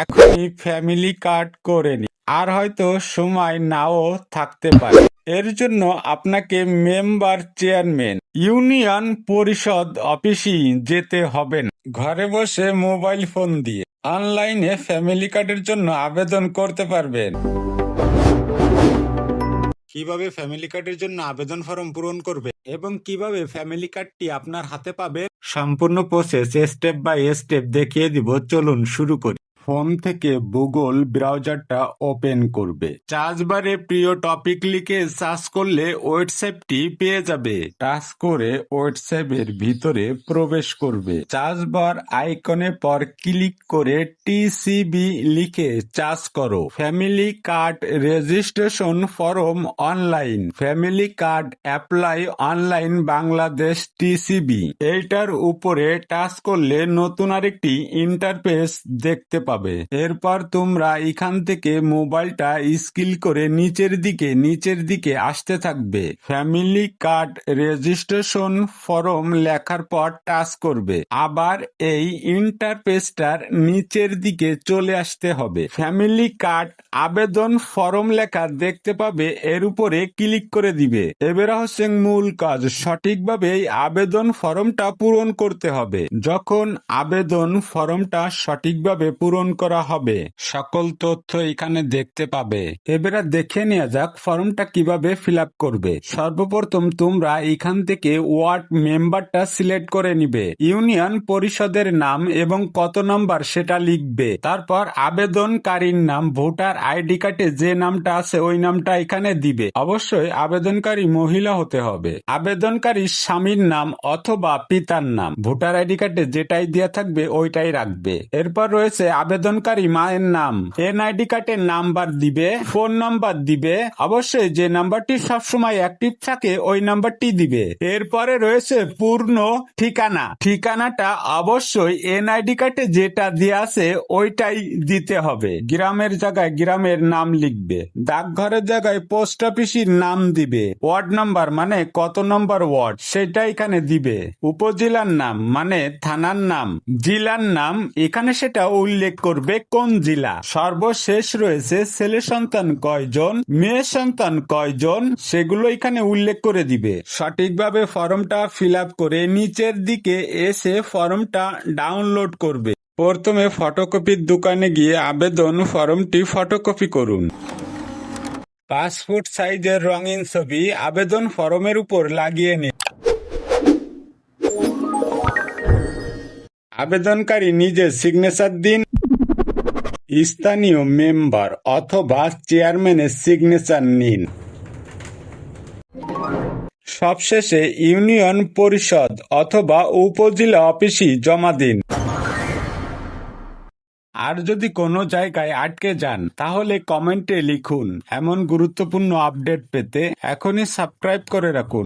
এখনই family card করে নিন, আর হয়তো সময় নাও থাকতে পারে। এর জন্য আপনাকে মেম্বার চেয়ারম্যান ইউনিয়ন পরিষদ অফিসে যেতে হবে না। ঘরে বসে মোবাইল ফোন দিয়ে অনলাইনে ফ্যামিলি কার্ডের জন্য আবেদন করতে পারবেন। কিভাবে ফ্যামিলি কার্ডের জন্য আবেদন ফর্ম পূরণ করবে এবং কিভাবে ফ্যামিলি কার্ডটি আপনার হাতে পাবে, সম্পূর্ণ প্রসেস স্টেপ বাই স্টেপ দেখিয়ে দিব। চলুন শুরু করি। ফোন থেকে গুগল ব্রাউজারটা ওপেন করবে। সার্চ বারে প্রিয় টপিক লিখে সার্চ করলে ওয়েবসাইটটি পেয়ে যাবে। টাচ করে ওয়েবসাইটের ভিতরে প্রবেশ করবে। সার্চ বার আইকনে পর ক্লিক করে টিসিবি লিখে সার্চ করো। Family card registration form online, family card apply online Bangladesh TCB. এইটার উপরে টাচ করলে নতুন আরেকটি ইন্টারফেস দেখতে পাবে। এরপর তোমরা এখান থেকে মোবাইলটা স্ক্রল করে নিচের দিকে আসতে থাকবে। ফ্যামিলি কার্ড রেজিস্ট্রেশন ফর্ম লেখার পর টাচ করবে। আবার এই ইন্টারফেসটার নিচের দিকে চলে আসতে হবে। ফ্যামিলি কার্ড আবেদন ফর্ম লেখা দেখতে পাবে, এর উপরে ক্লিক করে দিবে। এবারে হচ্ছে মূল কাজ, সঠিকভাবে এই আবেদন ফর্মটা পূরণ করতে হবে। যখন আবেদন ফর্মটা সঠিকভাবে পূরণ করা হবে, সকল তথ্য এখানে দেখতে পাবে। এবারে দেখে নেওয়া যাক ফর্মটা কিভাবে ফিল আপ করবে। সর্বপ্রথম তোমরা এখান থেকে ওয়ার্ড মেম্বারটা সিলেক্ট করে নিবে। ইউনিয়ন পরিষদের নাম এবং কত নম্বর সেটা লিখবে। তারপর আবেদনকারীর নাম, ভোটার আইডি কার্ডে যে নামটা আছে ওই নামটা এখানে দিবে। অবশ্যই আবেদনকারী মহিলা হতে হবে। আবেদনকারী স্বামীর নাম অথবা পিতার নাম, ভোটার আইডি কার্ডে যেটাই দেওয়া থাকবে ওইটাই রাখবে। এরপর রয়েছে আবেদনকারী মায়ের নাম, এনআইডি কার্ডের নাম্বার দিবে, ফোন নাম্বার দিবে। অবশ্যই যে নাম্বারটি সবসময় অ্যাক্টিভ থাকে ওই নাম্বারটি দিবে। এরপরে রয়েছে পূর্ণ ঠিকানা, ঠিকানাটা অবশ্যই এনআইডি কার্ডে যেটা দেওয়া আছে ওইটাই দিতে হবে। গ্রামের জায়গায় গ্রামের নাম লিখবে, ডাকঘরের জায়গায় পোস্ট অফিসের নাম দিবে, ওয়ার্ড নাম্বার মানে কত নম্বর ওয়ার্ড সেটা এখানে দিবে, উপজেলার নাম মানে থানার নাম, জেলার নাম এখানে সেটা উল্লেখ করবে কোন জেলা। সর্বশেষ রয়েছে ছেলে সন্তান কয়জন, মেয়ে সন্তান কয়জন সেগুলো এখানে উল্লেখ করে দিবে। সঠিকভাবে ফর্মটা ফিল আপ করে নিচের দিকে এসে ফর্মটা ডাউনলোড করবে। প্রথমে ফটোকপির দোকানে গিয়ে আবেদন ফর্মটি ফটোকপি করুন। পাসপোর্ট সাইজের রঙিন ছবি আবেদন ফর্মের উপর লাগিয়ে নিন। আবেদনকারী নিজের সিগনেচার দিন। স্থানীয় মেম্বার অথবা চেয়ারম্যানের সিগনেচার নিন। সবশেষে ইউনিয়ন পরিষদ অথবা উপজেলা অফিসে জমা দিন। আর যদি কোনো জায়গায় আটকে যান তাহলে কমেন্টে লিখুন। এমন গুরুত্বপূর্ণ আপডেট পেতে এখনই সাবস্ক্রাইব করে রাখুন।